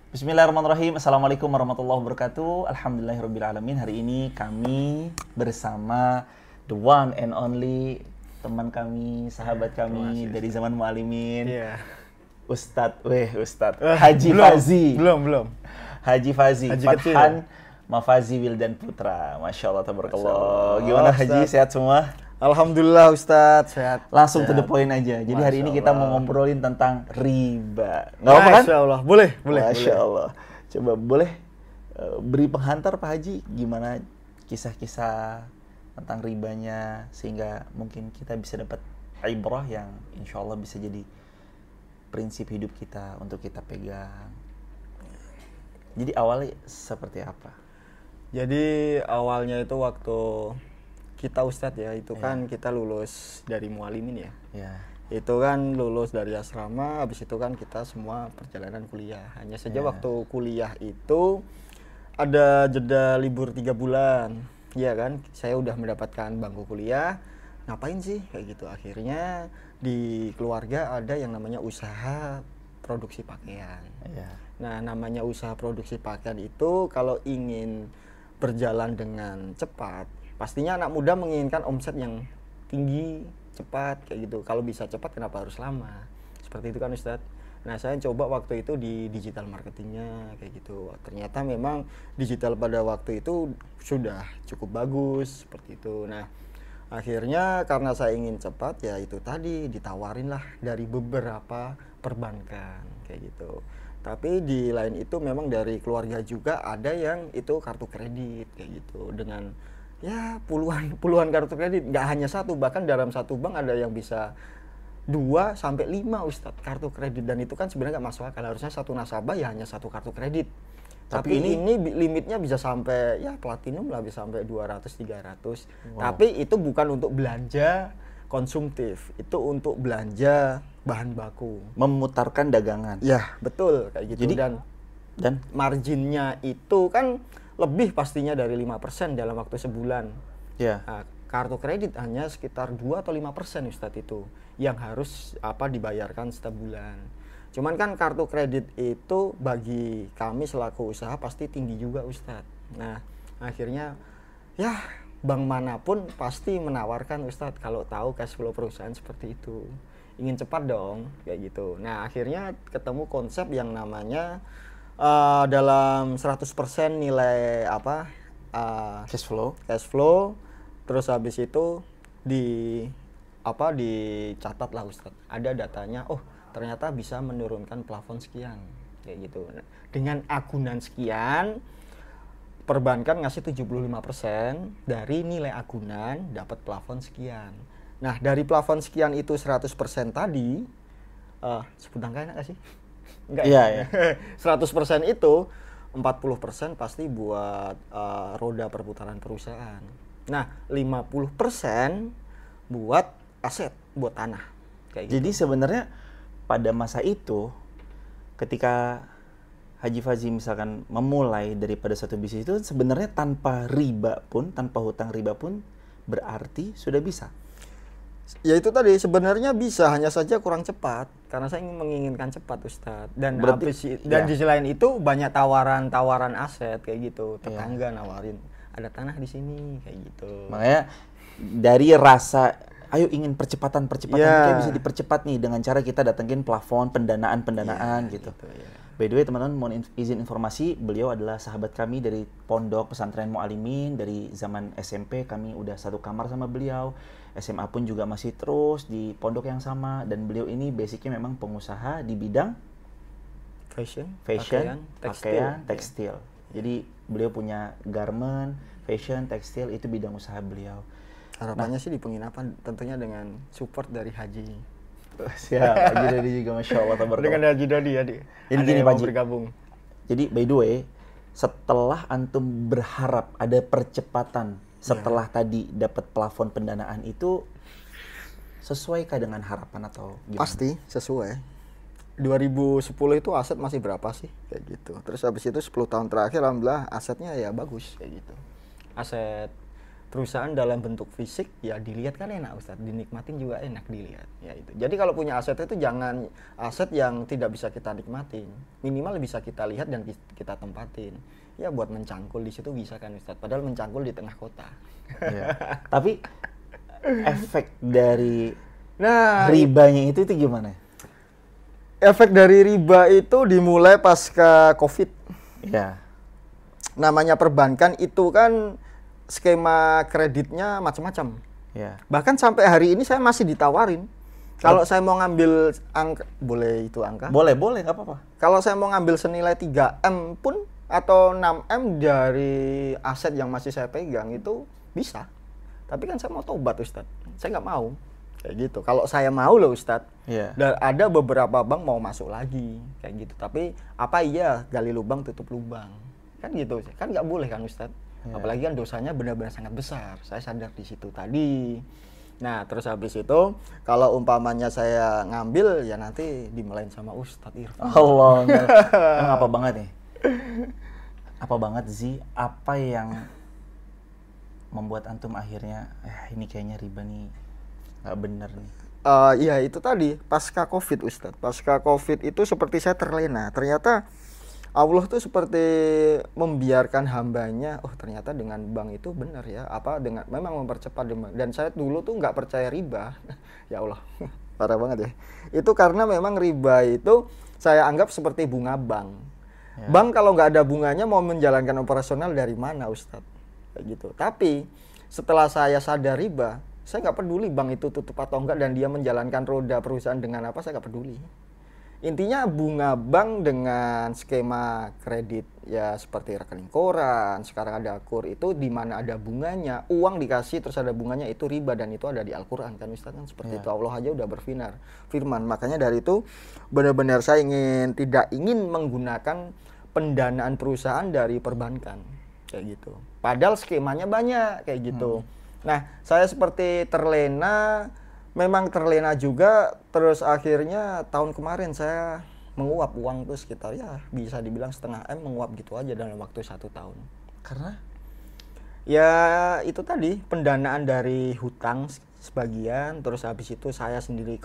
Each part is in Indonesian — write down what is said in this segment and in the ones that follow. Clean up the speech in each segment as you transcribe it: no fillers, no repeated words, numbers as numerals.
Bismillahirrahmanirrahim. Assalamualaikum warahmatullahi wabarakatuh. Alhamdulillahirrabbilalamin. Hari ini kami bersama the one and only teman kami, sahabat kami dari zaman mu'alimin. Ustadz Haji Fazi. Belum. Haji Fazi, Haji Fathan Mafazi Wildan Putra. Masya Allah, tabarakallah. Gimana Haji, sehat semua? Alhamdulillah Ustadz, sehat. Langsung sehat. to the point aja. Jadi hari ini kita mau ngobrolin tentang riba. Nggak apa kan? Masya Allah, boleh. Masya Allah. Coba boleh beri penghantar Pak Haji, gimana kisah-kisah tentang ribanya, sehingga mungkin kita bisa dapat ibrah yang insya Allah bisa jadi prinsip hidup kita untuk kita pegang. Jadi awalnya seperti apa? Jadi awalnya itu waktu kita Ustadz ya, itu kan kita lulus dari mu'alimin ya. Itu kan lulus dari asrama, habis itu kan kita semua perjalanan kuliah. Hanya saja waktu kuliah itu ada jeda libur 3 bulan. Iya kan, saya udah mendapatkan bangku kuliah. Ngapain sih kayak gitu? Akhirnya di keluarga ada yang namanya usaha produksi pakaian. Nah, namanya usaha produksi pakaian itu kalau ingin berjalan dengan cepat, pastinya anak muda menginginkan omset yang tinggi, cepat kayak gitu. Kalau bisa cepat kenapa harus lama? Seperti itu kan Ustadz. Nah, saya coba waktu itu di digital marketingnya kayak gitu. Ternyata memang digital pada waktu itu sudah cukup bagus seperti itu. Nah, akhirnya karena saya ingin cepat ya itu tadi ditawarin lah dari beberapa perbankan kayak gitu. Tapi di lain itu memang dari keluarga juga ada yang itu kartu kredit kayak gitu dengan ya puluhan kartu kredit, nggak hanya satu, bahkan dalam satu bank ada yang bisa 2 sampai 5 Ustadz kartu kredit, dan itu kan sebenarnya nggak masuk akal. Harusnya satu nasabah ya hanya satu kartu kredit. Tapi ini limitnya bisa sampai ya platinum lah, bisa sampai 200-300. Tapi itu bukan untuk belanja konsumtif, itu untuk belanja bahan baku, Memutarkan dagangan. ya betul kayak gitu. Jadi, dan marginnya itu kan lebih pastinya dari 5% dalam waktu sebulan. Nah, kartu kredit hanya sekitar 2 atau 5% Ustadz itu yang harus dibayarkan setiap bulan. Cuman kan kartu kredit itu bagi kami selaku usaha pasti tinggi juga Ustadz. Nah, akhirnya ya bank manapun pasti menawarkan Ustadz kalau tahu cash flow perusahaan seperti itu. Ingin cepat dong kayak gitu. Nah, akhirnya ketemu konsep yang namanya dalam 100% nilai cash flow. Terus habis itu dicatat lah Ustadz. Ada datanya, oh ternyata bisa menurunkan plafon sekian kayak gitu. Nah, dengan agunan sekian, perbankan ngasih 75% dari nilai agunan dapat plafon sekian. Nah, dari plafon sekian itu 100% tadi, sebut angka enak gak sih? Enggak ya? 100% itu 40% pasti buat roda perputaran perusahaan. Nah, 50% buat aset, buat tanah. Kayak Jadi sebenarnya pada masa itu ketika Haji Fazi misalkan memulai daripada satu bisnis itu sebenarnya tanpa riba pun, tanpa hutang riba pun berarti sudah bisa. Ya itu tadi sebenarnya bisa, hanya saja kurang cepat karena saya menginginkan cepat Ustadz. Dan di sisi lain itu banyak tawaran aset kayak gitu. Tetangga nawarin ada tanah di sini kayak gitu. Makanya dari rasa ayo ingin percepatan kayak bisa dipercepat nih dengan cara kita datengin plafon pendanaan gitu. By the way teman-teman, mohon izin informasi, beliau adalah sahabat kami dari Pondok Pesantren Mu'alimin. Dari zaman SMP kami udah satu kamar sama beliau, SMA pun juga masih terus di pondok yang sama. Dan beliau ini basicnya memang pengusaha di bidang fashion, pakaian, tekstil. Jadi beliau punya garment, fashion, tekstil, itu bidang usaha beliau. Harapannya sih di penginapan tentunya dengan support dari Haji. Siap, Haji Dodi juga Masya Allah. Dengan Haji Dodi ya, jadi gini Pak Haji, bergabung. Jadi by the way, setelah antum berharap ada percepatan setelah tadi dapat plafon pendanaan itu, sesuaikah dengan harapan atau gimana? Pasti sesuai. 2010 itu aset masih berapa sih kayak gitu. Terus habis itu 10 tahun terakhir alhamdulillah asetnya ya bagus kayak gitu. Aset perusahaan dalam bentuk fisik ya dilihat kan enak Ustadz, dinikmatin juga enak dilihat ya itu. Jadi kalau punya aset itu jangan aset yang tidak bisa kita nikmatin, minimal bisa kita lihat dan kita tempatin ya, buat mencangkul di situ bisa kan Ustadz, padahal mencangkul di tengah kota ya. Tapi efek dari ribanya itu gimana? Efek dari riba itu dimulai pasca COVID ya. Namanya perbankan itu kan skema kreditnya macam-macam. Ya. Bahkan sampai hari ini saya masih ditawarin. Kalau saya mau ngambil angka, boleh itu angka? Boleh, nggak apa-apa. Kalau saya mau ngambil senilai 3M pun atau 6M dari aset yang masih saya pegang itu bisa. Tapi kan saya mau tobat Ustadz. Saya nggak mau. Kayak gitu. Kalau saya mau loh Ustadz. Yeah. Dan ada beberapa bank mau masuk lagi. Kayak gitu. Tapi apa iya gali lubang tutup lubang. Kan gitu. Kan nggak boleh kan Ustadz. Yeah. Apalagi kan dosanya benar-benar sangat besar. Saya sadar di situ tadi. Nah, terus habis itu kalau umpamanya saya ngambil ya nanti dimelain sama Ustadz Irfan. Allah. Apa banget nih? Apa banget sih? Apa yang membuat antum akhirnya ini kayaknya riba nih nggak bener nih? Ya itu tadi pasca COVID Ustadz. Pasca COVID itu seperti saya terlena. Ternyata Allah tuh seperti membiarkan hambanya, oh ternyata dengan bank itu benar ya, apa dengan memang mempercepat dan saya dulu tuh nggak percaya riba, ya Allah, parah banget ya. Itu karena memang riba itu saya anggap seperti bunga bank. Ya. Bank kalau nggak ada bunganya mau menjalankan operasional dari mana Ustadz, kayak gitu. Tapi setelah saya sadar riba, saya nggak peduli bank itu tutup atau enggak dan dia menjalankan roda perusahaan dengan apa, saya nggak peduli. Intinya bunga bank dengan skema kredit ya seperti rekening koran, sekarang ada KUR itu di mana ada bunganya, uang dikasih terus ada bunganya, itu riba dan itu ada di Al-Qur'an kan Ustaz kan seperti itu. Allah aja udah firman. Makanya dari itu benar-benar saya tidak ingin menggunakan pendanaan perusahaan dari perbankan kayak gitu. Padahal skemanya banyak kayak gitu. Nah, saya seperti terlena. Memang terlena juga, terus akhirnya tahun kemarin saya menguap uang tuh sekitar ya bisa dibilang 0,5 M menguap gitu aja dalam waktu 1 tahun. Karena? Ya itu tadi pendanaan dari hutang sebagian, terus habis itu saya sendiri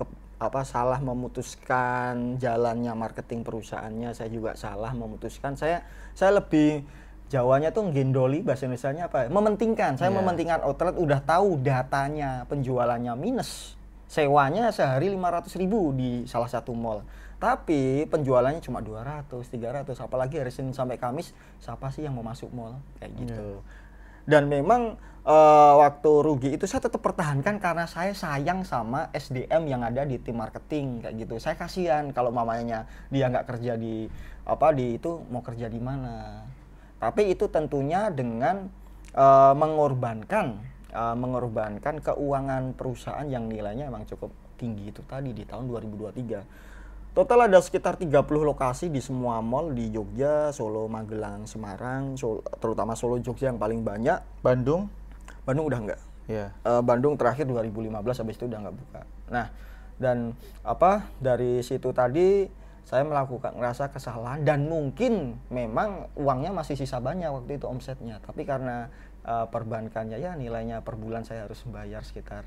salah memutuskan jalannya marketing perusahaannya, saya juga salah memutuskan. Saya lebih Jawanya tuh gendoli, bahasa Indonesianya apa? Mementingkan. Saya mementingkan outlet, udah tahu datanya penjualannya minus. Sewanya sehari 500.000 di salah satu mall. Tapi penjualannya cuma 200, 300. Apalagi hari Senin sampai Kamis, siapa sih yang mau masuk mall? Kayak gitu. Dan memang waktu rugi itu saya tetap pertahankan karena saya sayang sama SDM yang ada di tim marketing kayak gitu. Saya kasihan kalau mamanya dia nggak kerja di itu mau kerja di mana. Tapi itu tentunya dengan mengorbankan keuangan perusahaan yang nilainya memang cukup tinggi itu tadi di tahun 2023. Total ada sekitar 30 lokasi di semua mall di Jogja, Solo, Magelang, Semarang, terutama Solo, Jogja yang paling banyak. Bandung udah enggak. Yeah. Bandung terakhir 2015, habis itu udah enggak buka. Nah, dan dari situ tadi saya ngerasa kesalahan dan mungkin memang uangnya masih sisa banyak waktu itu omsetnya. Tapi karena perbankannya ya nilainya per bulan saya harus bayar sekitar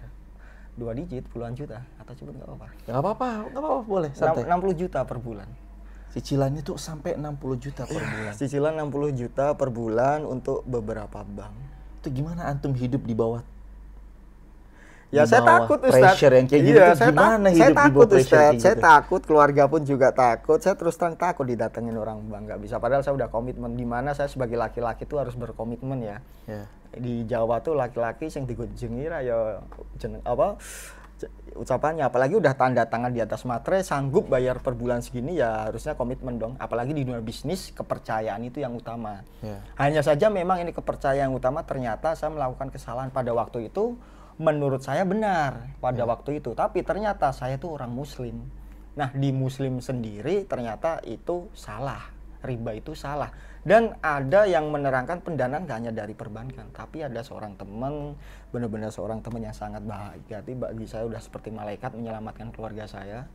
2 digit, puluhan juta atau coba nggak apa-apa. Nggak apa-apa, boleh. Santai. 60 juta per bulan. Cicilannya tuh sampai 60 juta per bulan. Cicilan 60 juta per bulan untuk beberapa bank. Itu gimana antum hidup di bawah? Ya saya takut Ustaz. Pressure yang kayak gitu gimana hidup di bawah pressure kayak gitu? Saya takut, keluarga pun juga takut. Saya terus terang takut didatengin orang bank, nggak bisa. Padahal saya udah komitmen, di mana saya sebagai laki-laki tuh harus berkomitmen ya. Di Jawa tuh laki-laki yang digojengi ya ucapannya, apalagi udah tanda tangan di atas materai sanggup bayar per bulan segini ya harusnya komitmen dong. Apalagi di dunia bisnis kepercayaan itu yang utama. Hanya saja memang ini kepercayaan yang utama, ternyata saya melakukan kesalahan pada waktu itu. Menurut saya benar pada waktu itu, tapi ternyata saya tuh orang muslim. Nah, di muslim sendiri ternyata itu salah, riba itu salah. Dan ada yang menerangkan pendanaan gak hanya dari perbankan, tapi ada seorang teman, benar-benar seorang teman yang sangat bahagia, bagi saya udah seperti malaikat menyelamatkan keluarga saya.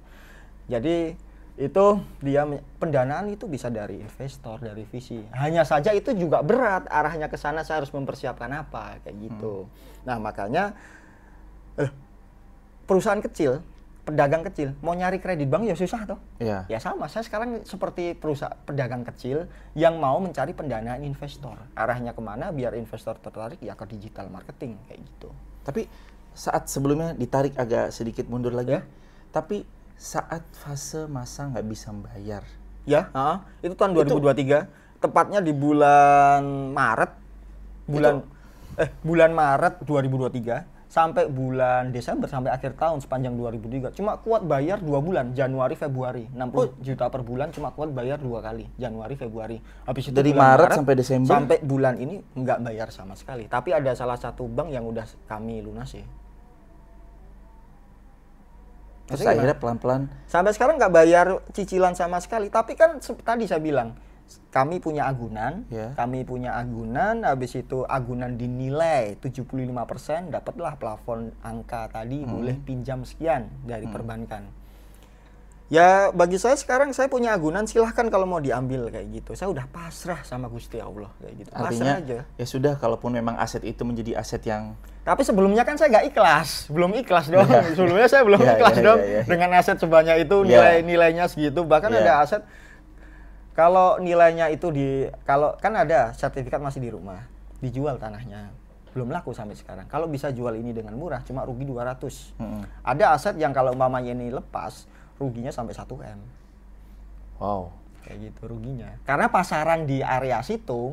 Jadi Itu dia pendanaan itu bisa dari investor, dari VC. Hanya saja itu juga berat, arahnya ke sana saya harus mempersiapkan apa kayak gitu. Nah, makanya perusahaan kecil, pedagang kecil mau nyari kredit bank ya susah toh. Iya. Ya sama, saya sekarang seperti perusahaan pedagang kecil yang mau mencari pendanaan investor. Arahnya kemana biar investor tertarik ya ke digital marketing kayak gitu. Tapi saat sebelumnya ditarik agak sedikit mundur lagi, tapi saat fase masa nggak bisa membayar. Ya, itu tahun 2023, tepatnya di bulan Maret, bulan Maret 2023 sampai bulan Desember, sampai akhir tahun sepanjang 2023. Cuma kuat bayar 2 bulan, Januari Februari, 60 juta per bulan cuma kuat bayar 2 kali, Januari Februari. Habis itu dari Maret sampai Desember sampai bulan ini nggak bayar sama sekali. Tapi ada salah satu bank yang udah kami lunasi. Terus akhirnya pelan-pelan sampai sekarang nggak bayar cicilan sama sekali. Tapi kan tadi saya bilang kami punya agunan, habis itu agunan dinilai 75%, dapatlah plafon angka tadi, boleh pinjam sekian dari perbankan. Ya bagi saya sekarang saya punya agunan, silahkan kalau mau diambil kayak gitu. Saya udah pasrah sama Gusti Allah kayak gitu. Artinya, pasrah aja. Ya sudah, kalaupun memang aset itu menjadi aset yang... Tapi sebelumnya kan saya nggak ikhlas, belum ikhlas dong. Sebelumnya saya belum ikhlas dong dengan aset sebanyak itu, nilainya segitu. Bahkan ada aset kalau nilainya itu kalau kan ada sertifikat masih di rumah, dijual tanahnya. Belum laku sampai sekarang. Kalau bisa jual ini dengan murah, cuma rugi 200. Ada aset yang kalau umpamanya ini lepas, ruginya sampai 1 M. Wow. Kayak gitu ruginya. Karena pasaran di area situ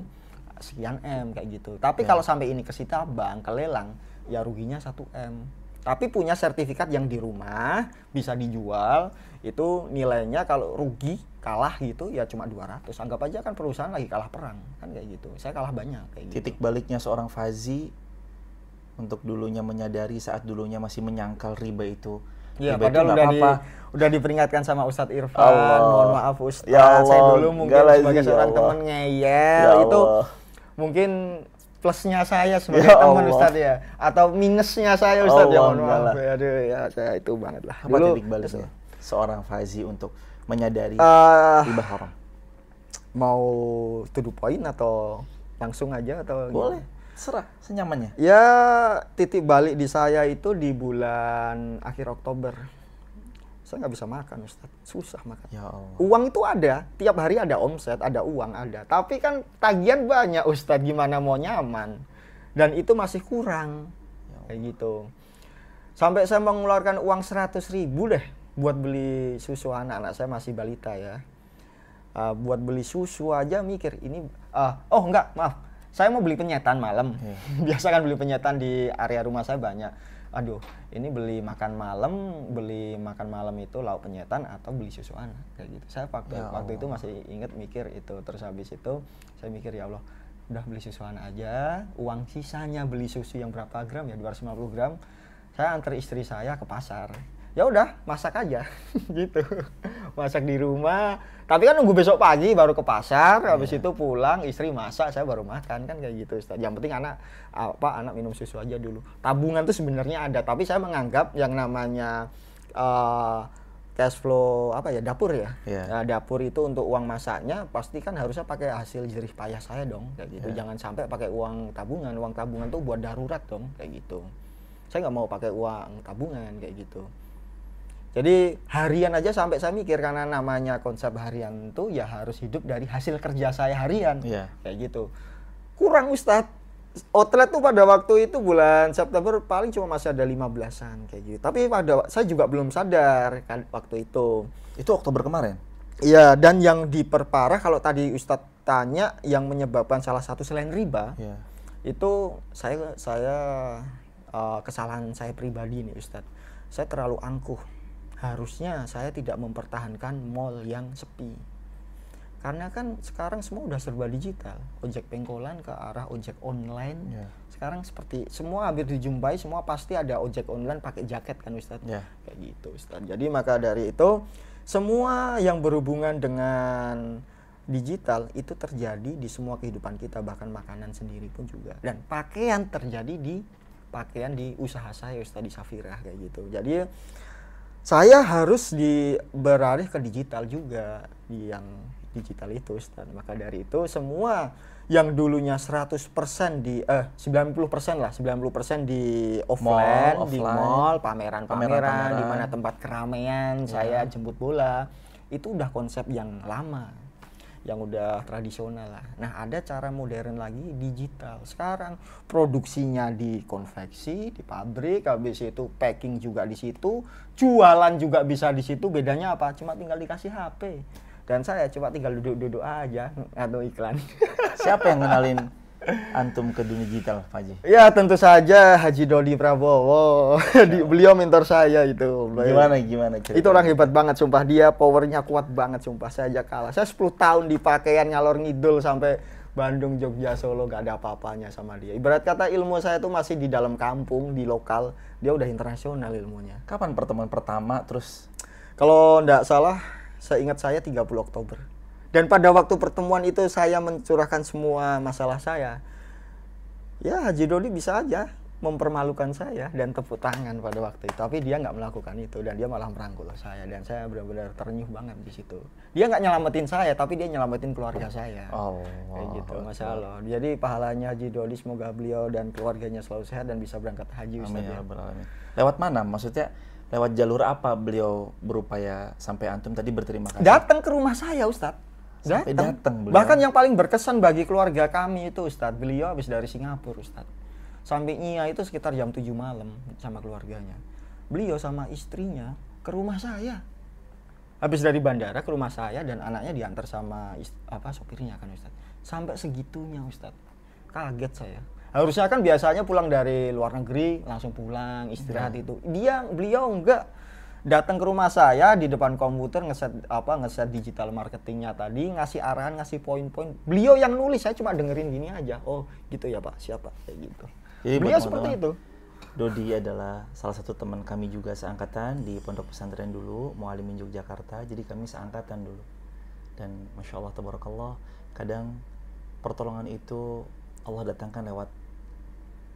sekian M kayak gitu. Tapi kalau sampai ini ke bank, ke lelang, ya ruginya 1 M. Tapi punya sertifikat yang di rumah, bisa dijual, itu nilainya kalau rugi, kalah gitu, ya cuma 200. Anggap aja kan perusahaan lagi kalah perang, kan kayak gitu. Saya kalah banyak kayak gitu. Titik baliknya seorang Fazi untuk dulunya menyadari saat dulunya masih menyangkal riba itu. Ya, padahal udah diperingatkan sama Ustadz Irfan. Mohon maaf Ustadz, ya saya dulu mungkin sebagai seorang teman ngeyel itu mungkin plusnya saya sebagai teman Ustadz ya, atau minusnya saya Ustadz ya, mohon maaf. Aduh ya, saya itu banget lah. Apa titik baliknya seorang Fazi untuk menyadari riba haram? Mau to the point atau langsung aja atau boleh? Serah, senyamannya. Ya, titik balik di saya itu di bulan akhir Oktober. Saya nggak bisa makan, Ustadz. Susah makan. Ya Allah. Uang itu ada, tiap hari ada omset, ada uang, ada. Tapi kan tagihan banyak, Ustadz. Gimana mau nyaman? Dan itu masih kurang. Kayak gitu. Sampai saya mengeluarkan uang 100.000 deh buat beli susu anak saya masih balita ya. Buat beli susu aja mikir ini. Maaf. Saya mau beli penyetan malam. Biasa kan beli penyetan di area rumah saya banyak. Aduh, ini beli makan malam itu lauk penyetan atau beli susu anak kayak gitu. Saya waktu itu masih inget mikir itu. Terus habis itu saya mikir ya Allah, udah beli susu anak aja, uang sisanya beli susu yang berapa gram ya, 250 gram. Saya antar istri saya ke pasar. Ya udah, masak aja gitu. Masak di rumah. Tapi kan nunggu besok pagi baru ke pasar, habis itu pulang istri masak, saya baru makan kan kayak gitu Ustaz. Yang penting anak minum susu aja dulu. Tabungan tuh sebenarnya ada, tapi saya menganggap yang namanya cash flow dapur ya. Nah, dapur itu untuk uang masaknya pasti kan harusnya pakai hasil jerih payah saya dong kayak gitu. Jangan sampai pakai uang tabungan. Uang tabungan tuh buat darurat dong kayak gitu. Saya nggak mau pakai uang tabungan kayak gitu. Jadi harian aja sampai saya mikir, karena namanya konsep harian itu ya harus hidup dari hasil kerja saya harian. Kayak gitu. Kurang Ustadz. Outlet tuh pada waktu itu bulan September paling cuma masih ada 15-an kayak gitu. Tapi saya juga belum sadar kan waktu itu. Itu Oktober kemarin? Iya, dan yang diperparah kalau tadi Ustadz tanya yang menyebabkan salah satu selain riba, itu saya kesalahan saya pribadi nih Ustadz. Saya terlalu angkuh. Harusnya saya tidak mempertahankan mall yang sepi. Karena kan sekarang semua udah serba digital. Ojek pengkolan ke arah ojek online. Sekarang seperti semua hampir dijumpai, semua pasti ada ojek online pakai jaket kan Ustadz. Kayak gitu Ustadz. Jadi maka dari itu semua yang berhubungan dengan digital itu terjadi di semua kehidupan kita, bahkan makanan sendiri pun juga. Dan pakaian terjadi di usaha saya Ustadz, di Safirah kayak gitu. Jadi saya harus beralih ke digital juga, di yang digital itu Ustaz. Maka dari itu semua yang dulunya 100% 90% lah, 90% di offline, di mall, pameran-pameran, di mana tempat keramaian, saya jemput bola, itu udah konsep yang lama, yang udah tradisional lah. Nah, ada cara modern lagi, digital. Sekarang produksinya di konveksi, di pabrik, habis itu packing juga di situ, jualan juga bisa di situ. Bedanya apa? Cuma tinggal dikasih HP. Dan saya cuma tinggal duduk-duduk aja atau iklan. Siapa yang kenalin antum ke dunia digital, Pak Haji? Ya, tentu saja Haji Dodi Prabowo. Beliau mentor saya itu. Gimana ceritanya? Itu orang hebat banget, sumpah. Dia powernya kuat banget, sumpah. Saya aja kalah. Saya 10 tahun di pakaian ngalor ngidul sampai Bandung, Jogja, Solo, gak ada apa-apanya sama dia. Ibarat kata ilmu saya itu masih di dalam kampung, di lokal. Dia udah internasional ilmunya. Kapan pertemuan pertama terus? Kalau nggak salah, seingat saya 30 Oktober. Dan pada waktu pertemuan itu saya mencurahkan semua masalah saya. Ya, Haji Dodi bisa aja mempermalukan saya dan tepuk tangan pada waktu itu. Tapi dia nggak melakukan itu dan dia malah merangkul saya. Dan saya benar-benar ternyuh banget di situ. Dia nggak nyelamatin saya, tapi dia nyelamatin keluarga saya. Kayak gitu, Masya Allah. Jadi pahalanya Haji Dodi, semoga beliau dan keluarganya selalu sehat dan bisa berangkat haji. Amin ya Rabbal Alamin. Lewat mana? Maksudnya lewat jalur apa beliau berupaya sampai antum tadi berterima kasih? Datang ke rumah saya, Ustadz. Datang. Bahkan yang paling berkesan bagi keluarga kami itu, Ustadz, beliau habis dari Singapura, Ustadz. Sampai Nia itu sekitar jam 7 malam sama keluarganya. Beliau sama istrinya ke rumah saya. Habis dari bandara ke rumah saya dan anaknya diantar sama sopirnya kan, Ustadz. Sampai segitunya, Ustadz. Kaget saya. Harusnya kan biasanya pulang dari luar negeri langsung pulang istirahat itu. Beliau enggak, datang ke rumah saya di depan komputer ngeset digital marketingnya tadi, ngasih arahan, ngasih poin-poin. Beliau yang nulis, saya cuma dengerin gini aja. Oh gitu ya Pak, siapa kayak gitu. Jadi beliau seperti itu. Dodi adalah salah satu teman kami juga seangkatan di pondok pesantren dulu, Mualimin Yogyakarta. Jadi kami seangkatan dulu. Dan Masya Allah, Tabarakallah, kadang pertolongan itu Allah datangkan lewat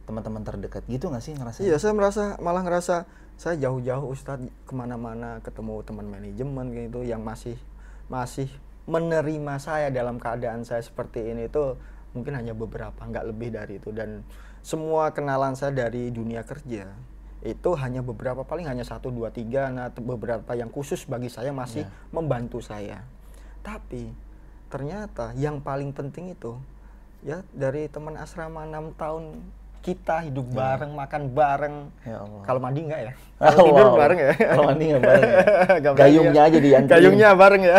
teman-teman terdekat. Gitu nggak sih ngerasa? Iya, saya malah ngerasa saya jauh-jauh Ustadz kemana-mana ketemu teman manajemen gitu yang masih menerima saya dalam keadaan saya seperti ini itu mungkin hanya beberapa, nggak lebih dari itu. Dan semua kenalan saya dari dunia kerja itu hanya beberapa, paling hanya 1, 2, 3. Nah, beberapa yang khusus bagi saya masih membantu saya. Tapi ternyata yang paling penting itu ya dari teman asrama 6 tahun kita hidup bareng, makan bareng. Ya Allah. Kalau mandi enggak ya? Kalau tidur bareng ya? Kalau mandi enggak bareng ya? Gayungnya aja dianterin. Gayungnya bareng ya?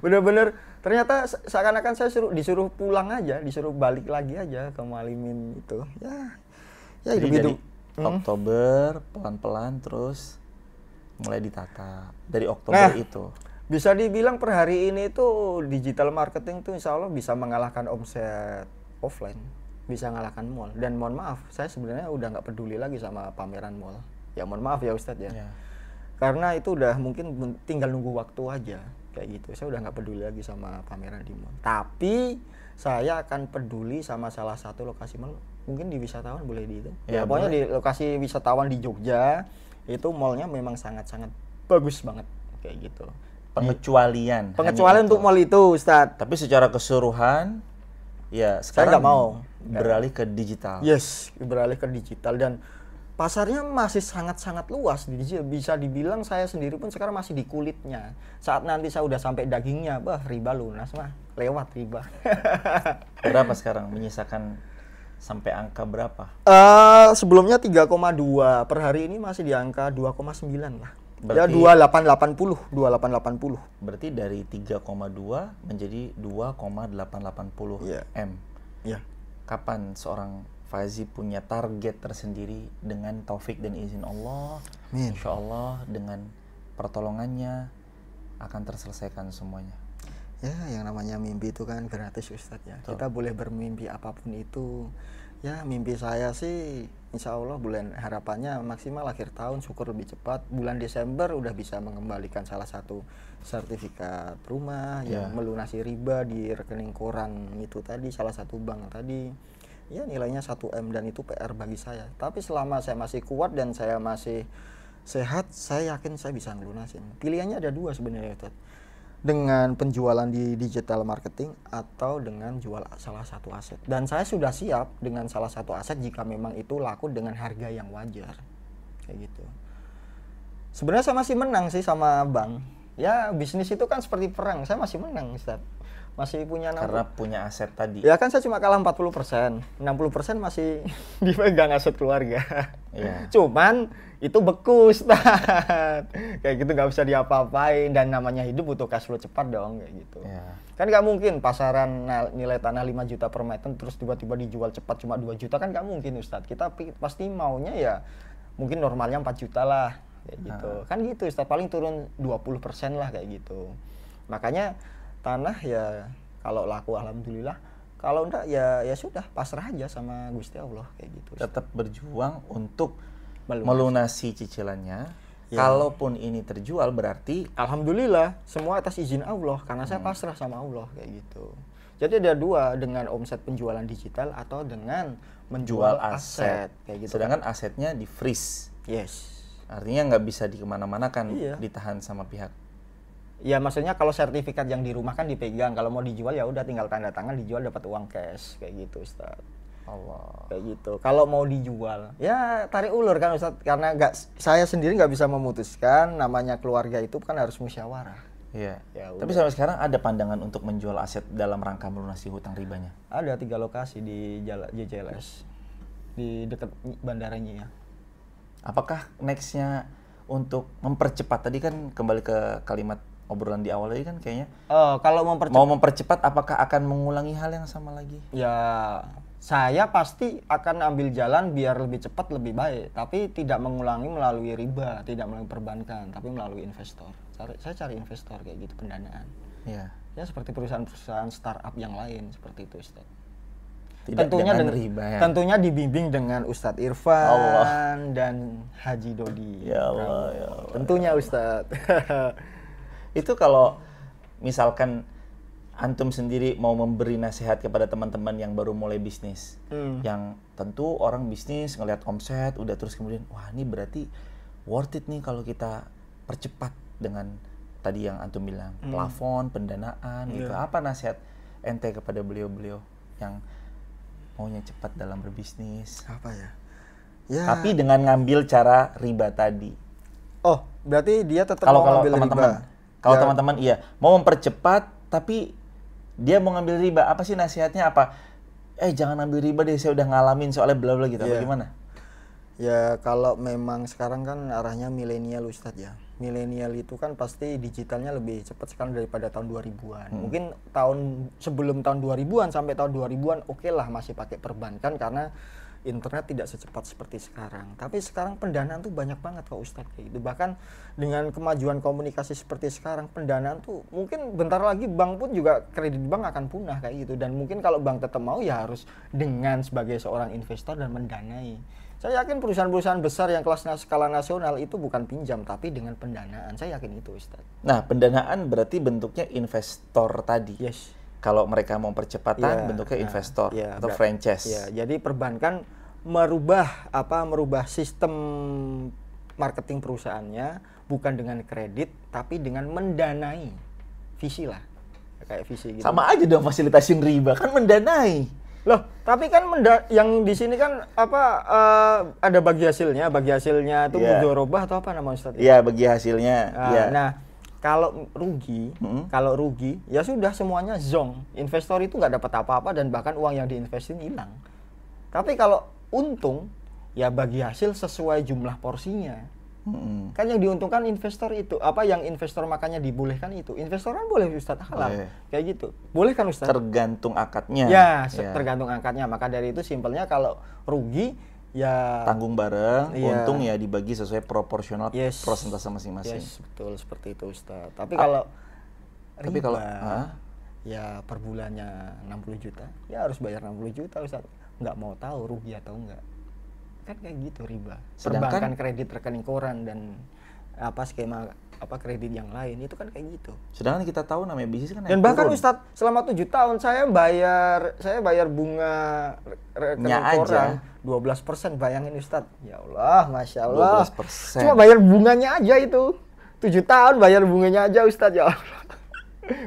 Bener-bener ternyata seakan-akan saya disuruh pulang aja, disuruh balik lagi aja ke Mualimin itu. Ya hidup-hidup. Oktober pelan-pelan terus mulai ditata. Dari Oktober itu. Bisa dibilang per hari ini tuh digital marketing tuh insya Allah bisa mengalahkan omset offline. Bisa ngalahkan mall. Dan mohon maaf, saya sebenarnya udah nggak peduli lagi sama pameran mall. Ya mohon maaf ya Ustadz ya. Karena itu udah mungkin tinggal nunggu waktu aja kayak gitu. Saya udah nggak peduli lagi sama pameran di mall. Tapi saya akan peduli sama salah satu lokasi mall. Mungkin di wisatawan boleh di itu. Ya pokoknya di lokasi wisatawan di Jogja itu mallnya memang sangat-sangat bagus banget kayak gitu. Pengecualian untuk mall itu, Ustadz. Tapi secara keseluruhan ya sekarang nggak mau beralih ke digital. Yes, beralih ke digital dan pasarnya masih sangat-sangat luas. Bisa dibilang saya sendiri pun sekarang masih di kulitnya. Saat nanti saya udah sampai dagingnya, riba lunas mah, lewat riba. Berapa sekarang menyisakan sampai angka berapa? Sebelumnya 3,2, per hari ini masih di angka 2,9 lah. Berarti, ya 2880. Berarti dari 3,2 menjadi 2,880 M. Iya. Kapan seorang Fazi punya target tersendiri dengan taufik dan izin Allah? Insya Allah dengan pertolongannya akan terselesaikan semuanya. Ya, yang namanya mimpi itu kan gratis Ustadz ya. Kita boleh bermimpi apapun itu. Ya, mimpi saya sih insya Allah harapannya maksimal akhir tahun, syukur lebih cepat. Bulan Desember udah bisa mengembalikan salah satu sertifikat rumah yang melunasi riba di rekening koran itu tadi, salah satu bank tadi. Ya nilainya 1 M dan itu PR bagi saya. Tapi selama saya masih kuat dan saya masih sehat, saya yakin saya bisa ngelunasin. Pilihannya ada dua sebenarnya, Ustaz. Dengan penjualan di digital marketing atau dengan jual salah satu aset. Dan saya sudah siap dengan salah satu aset jika memang itu laku dengan harga yang wajar. Kayak gitu. Sebenarnya saya masih menang sih sama bank. Ya, bisnis itu kan seperti perang. Saya masih menang, Ustaz. Masih punya karena punya aset tadi. Ya kan saya cuma kalah 40%. 60% masih dipegang aset keluarga. Yeah. Cuman itu beku, Ustaz. Kayak gitu nggak bisa diapa-apain, dan namanya hidup butuh cash flow cepat dong kayak gitu. Yeah. Kan nggak mungkin pasaran nilai tanah 5 juta per meter terus tiba-tiba dijual cepat cuma 2 juta, kan nggak mungkin, Ustaz. Kita pasti maunya ya mungkin normalnya 4 juta lah kayak gitu. Kan gitu, Ustaz, paling turun 20% lah kayak gitu. Makanya tanah ya kalau laku alhamdulillah, kalau enggak ya sudah pasrah aja sama Gusti Allah kayak gitu. Tetap berjuang untuk melunasi cicilannya. Ya. Kalaupun ini terjual berarti alhamdulillah semua atas izin Allah, karena saya pasrah sama Allah kayak gitu. Jadi ada dua, dengan omset penjualan digital atau dengan menjual aset kayak gitu. Sedangkan asetnya di freeze. Yes. Artinya nggak bisa dikemana-mana kan, ditahan sama pihak. Ya maksudnya kalau sertifikat yang di rumah kan dipegang, kalau mau dijual ya udah tinggal tanda tangan, dijual dapat uang cash kayak gitu, Ustaz. Allah. Kayak gitu. Kalau mau dijual ya tarik ulur kan, Ustaz, karena saya sendiri nggak bisa memutuskan, namanya keluarga itu kan harus musyawarah. Iya. Ya, tapi sampai sekarang ada pandangan untuk menjual aset dalam rangka melunasi hutang ribanya? Ada 3 lokasi di Jalan JJLS di dekat bandaranya ya. Apakah nextnya untuk mempercepat, tadi kan kembali ke kalimat obrolan di awal tadi kan kayaknya. Kalau mau mempercepat, apakah akan mengulangi hal yang sama lagi? Ya, saya pasti akan ambil jalan biar lebih cepat lebih baik, tapi tidak mengulangi melalui riba, tidak melalui perbankan, tapi melalui investor. Saya cari investor kayak gitu, pendanaan. Ya. Ya seperti perusahaan-perusahaan startup yang lain seperti itu, Ustaz. Tentunya dibimbing dengan Ustadz Irfan dan Haji Dodi. Ya Allah, ya Allah. Tentunya, Ustadz. Itu kalau misalkan antum sendiri mau memberi nasihat kepada teman-teman yang baru mulai bisnis, yang tentu orang bisnis ngelihat omset udah terus kemudian wah ini berarti worth it nih kalau kita percepat dengan tadi yang antum bilang plafon, pendanaan gitu. Apa nasihat ente kepada beliau-beliau yang maunya cepat dalam berbisnis? Apa ya? Tapi dengan ngambil cara riba tadi. Oh, berarti dia tetap mau ngambil riba. Kalau teman-teman mau mempercepat tapi dia mau ngambil riba, apa sih nasihatnya apa? Jangan ambil riba deh, saya udah ngalamin soalnya bla bla gitu. Bagaimana? Ya kalau memang sekarang kan arahnya milenial, Ustadz ya. Milenial itu kan pasti digitalnya lebih cepat sekarang daripada tahun 2000-an. Mungkin sebelum tahun 2000-an sampai tahun 2000-an oke lah masih pakai perbankan karena internet tidak secepat seperti sekarang. Tapi sekarang pendanaan tuh banyak banget kok, Ustadz kayak gitu. Bahkan dengan kemajuan komunikasi seperti sekarang, pendanaan tuh mungkin bentar lagi bank pun juga, kredit bank akan punah kayak gitu. Dan mungkin kalau bank tetap mau ya harus dengan sebagai seorang investor dan mendanai. Saya yakin perusahaan-perusahaan besar yang kelas skala nasional itu bukan pinjam tapi dengan pendanaan. Saya yakin itu, Ustadz. Nah, pendanaan berarti bentuknya investor tadi. Yes. Kalau mereka mau percepatan bentuknya investor atau franchise. Ya, jadi perbankan merubah sistem marketing perusahaannya bukan dengan kredit tapi dengan mendanai. Visi lah. Kayak visi gitu. Sama aja dong fasilitasin riba, kan mendanai. Loh, tapi kan yang di sini kan ada bagi hasilnya itu mudharabah atau apa nama Ustadz? Iya, bagi hasilnya. Nah, kalau rugi ya sudah semuanya zong. Investor itu nggak dapat apa-apa dan bahkan uang yang diinvestin hilang. Tapi kalau untung ya bagi hasil sesuai jumlah porsinya. Kan yang diuntungkan investor itu, yang investor makanya dibolehkan itu. Investor kan boleh, Ustadz, halal. Kayak gitu. Boleh kan, Ustadz? Tergantung akadnya. Tergantung akadnya. Maka dari itu simpelnya kalau rugi ya tanggung bareng, untung ya dibagi sesuai proporsional persentase masing-masing. Betul seperti itu, Ustadz. Tapi kalau riba ya per bulannya 60 juta, ya harus bayar 60 juta, Ustadz. Nggak mau tahu rugi atau enggak. Kan kayak gitu riba. Perbankan, kredit rekening koran dan skema kredit yang lain itu kan kayak gitu. Sedangkan kita tahu namanya bisnis kan. Dan bahkan Ustadz selama 7 tahun saya bayar bunga rekening koran 12%, bayangin Ustadz. Ya Allah, Masya Allah. 12%. Cuma bayar bunganya aja itu. 7 tahun bayar bunganya aja Ustadz, ya Allah.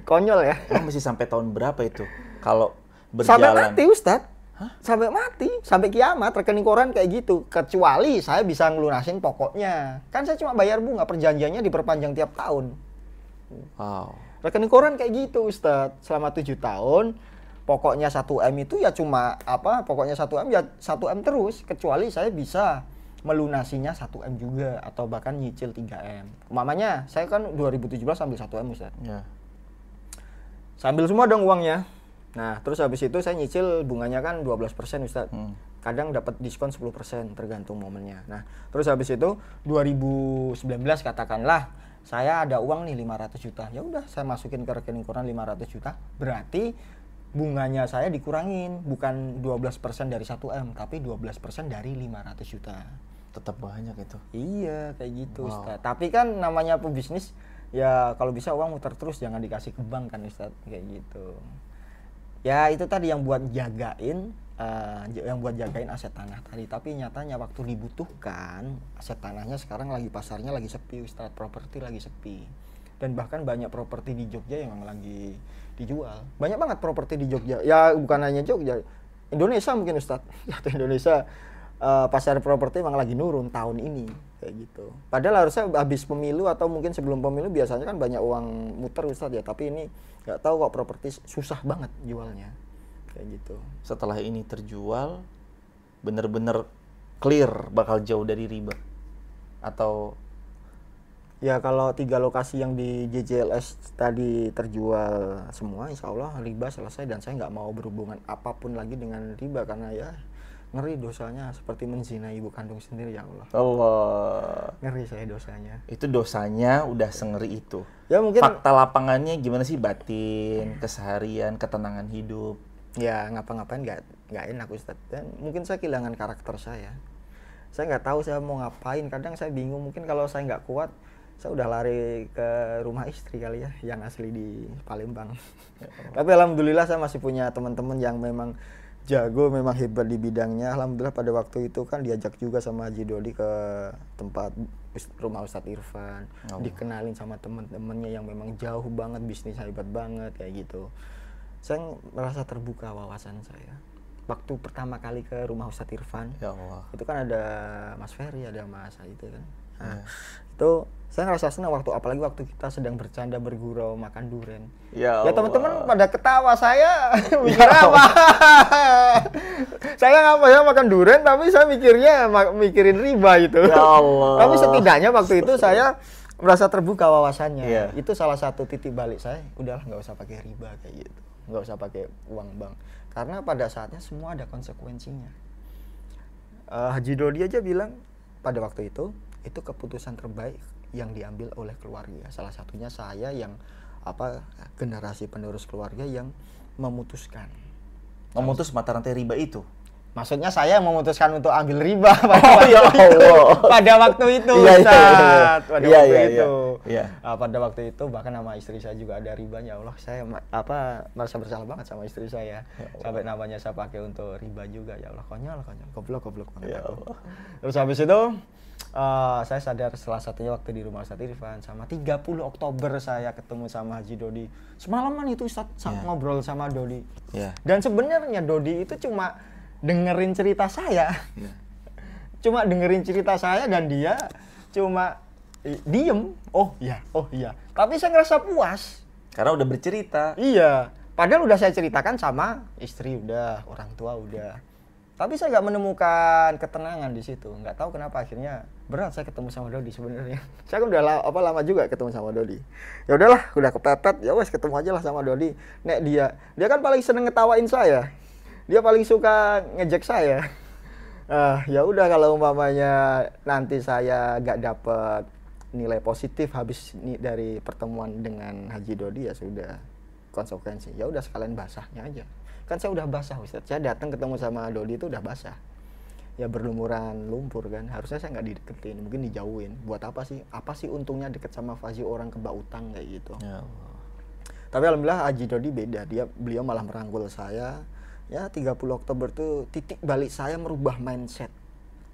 Konyol ya. Emang mesti sampai tahun berapa itu? Kalau Sampai berjalan. mati Ustadz. Sampai mati, sampai kiamat rekening koran kayak gitu. Kecuali saya bisa ngelunasin pokoknya. Kan saya cuma bayar bunga, perjanjiannya diperpanjang tiap tahun. Wow. Rekening koran kayak gitu Ustadz. Selama 7 tahun, pokoknya 1M itu ya cuma apa? Pokoknya 1M ya 1M terus. Kecuali saya bisa melunasinya 1M juga atau bahkan nyicil 3M. Umpamanya saya kan 2017 ambil 1M Ustadz. Ya. Saya ambil semua dong uangnya. Nah, terus habis itu saya nyicil bunganya kan 12% Ustadz. Kadang dapat diskon 10% tergantung momennya. Nah, terus habis itu 2019 katakanlah saya ada uang nih 500 juta. Ya udah, saya masukin ke rekening koran 500 juta. Berarti bunganya saya dikurangin, bukan 12% dari 1M, tapi 12% dari 500 juta. Tetap banyak itu. Iya, kayak gitu Ustadz. Tapi kan namanya pebisnis, ya kalau bisa uang muter terus, jangan dikasih ke bank kan Ustadz, kayak gitu. Ya itu tadi yang buat jagain aset tanah tadi. Tapi nyatanya waktu dibutuhkan aset tanahnya sekarang lagi pasarnya lagi sepi Ustadz, properti lagi sepi. Dan bahkan banyak properti di Jogja yang lagi dijual. Banyak banget properti di Jogja. Ya bukan hanya Jogja, Indonesia mungkin Ustadz. Atau Indonesia pasar properti emang lagi nurun tahun ini kayak gitu. Padahal harusnya habis pemilu atau mungkin sebelum pemilu biasanya kan banyak uang muter Ustadz ya. Tapi ini nggak tahu kok properti susah banget jualnya kayak gitu. Setelah ini terjual, bener-bener clear bakal jauh dari riba atau? Ya kalau 3 lokasi yang di JJLS tadi terjual semua, insya Allah riba selesai dan saya nggak mau berhubungan apapun lagi dengan riba karena ya ngeri dosanya seperti menzinai ibu kandung sendiri ya Allah. Allah. Ngeri saya dosanya. Itu dosanya udah sengeri itu. Ya mungkin fakta lapangannya gimana sih, batin, keseharian, ketenangan hidup? Ya ngapa-ngapain nggak enak Ustadz. Dan mungkin saya kehilangan karakter saya. Saya nggak tahu saya mau ngapain. Kadang saya bingung. Mungkin kalau saya nggak kuat, saya udah lari ke rumah istri kali ya, yang asli di Palembang. Tapi alhamdulillah saya masih punya teman-teman yang memang jago, memang hebat di bidangnya. Alhamdulillah pada waktu itu kan diajak juga sama Haji Dodi ke tempat rumah Ustadz Irfan. Dikenalin sama teman-temannya yang memang jauh banget, bisnis hebat banget kayak gitu. Saya merasa terbuka wawasan saya. Waktu pertama kali ke rumah Ustadz Irfan, ya Allah, itu kan ada Mas Ferry, ada Mas itu kan. Nah, itu saya ngerasa senang apalagi waktu kita sedang bercanda bergurau makan durian. Ya teman-teman pada ketawa, saya mikir apa? Saya ngapa ya makan durian, tapi saya mikirin riba itu. Ya Allah. Tapi setidaknya waktu itu saya merasa terbuka wawasannya. Yeah. Itu salah satu titik balik saya. Udahlah, nggak usah pakai riba kayak gitu, nggak usah pakai uang bank. Karena pada saatnya semua ada konsekuensinya. Haji Dodi aja bilang pada waktu itu keputusan terbaik yang diambil oleh keluarga. Salah satunya saya yang generasi penerus keluarga yang memutuskan. Memutus mata rantai riba itu? Maksudnya saya memutuskan untuk ambil riba pada waktu itu. Pada waktu itu bahkan nama istri saya juga ada ribanya. Allah, saya merasa bersalah banget sama istri saya. Sampai namanya saya pakai untuk riba juga. Ya Allah, konyol, goblok banget. Ya Allah. Terus habis itu saya sadar salah satunya waktu di rumah Ustadz Irfan, sama 30 Oktober saya ketemu sama Haji Dodi. Semalaman itu Ustadz ngobrol sama Dodi. Dan sebenarnya Dodi itu cuma dengerin cerita saya. Cuma dengerin cerita saya dan dia cuma diem. Oh iya. Tapi saya ngerasa puas. Karena udah bercerita. Iya. Padahal udah saya ceritakan sama istri, udah, orang tua udah. Tapi saya nggak menemukan ketenangan di situ. Nggak tahu kenapa akhirnya berat saya ketemu sama Dodi sebenarnya. Saya kan udah lama juga ketemu sama Dodi. Ya udahlah, udah kepepet. Ya wes, ketemu aja lah sama Dodi. Nek dia kan paling seneng ngetawain saya. Dia paling suka ngejek saya. Ya udah, kalau umpamanya nanti saya nggak dapet nilai positif habis dari pertemuan dengan Haji Dodi, ya sudah, konsekuensi. Ya udah, sekalian basahnya aja. Kan saya udah basah Ustadz. Saya datang ketemu sama Dodi itu udah basah. Ya berlumuran lumpur kan. Harusnya saya nggak dideketin, mungkin dijauhin. Buat apa sih? Apa sih untungnya deket sama Fazi, orang keba utang kayak gitu. Ya Allah. Tapi alhamdulillah Haji Dodi beda. Beliau malah merangkul saya. Ya 30 Oktober tuh titik balik saya merubah mindset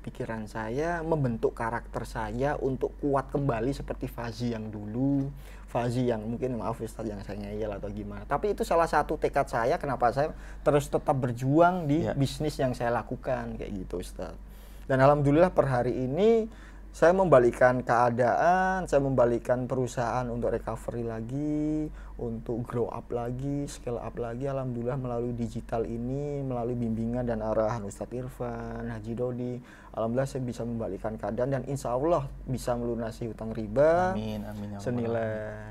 pikiran saya, membentuk karakter saya untuk kuat kembali seperti Fazi yang dulu. Fazi yang mungkin, maaf Ustadz yang saya ngeyel atau gimana, tapi itu salah satu tekad saya kenapa saya terus tetap berjuang di bisnis yang saya lakukan kayak gitu Ustadz. Dan alhamdulillah per hari ini saya membalikan keadaan, saya membalikan perusahaan untuk recovery lagi, untuk grow up lagi, scale up lagi. Alhamdulillah melalui digital ini, melalui bimbingan dan arahan Ustadz Irfan, Haji Dodi. Alhamdulillah saya bisa membalikan keadaan dan insya Allah bisa melunasi hutang riba. Amin, amin. Senilai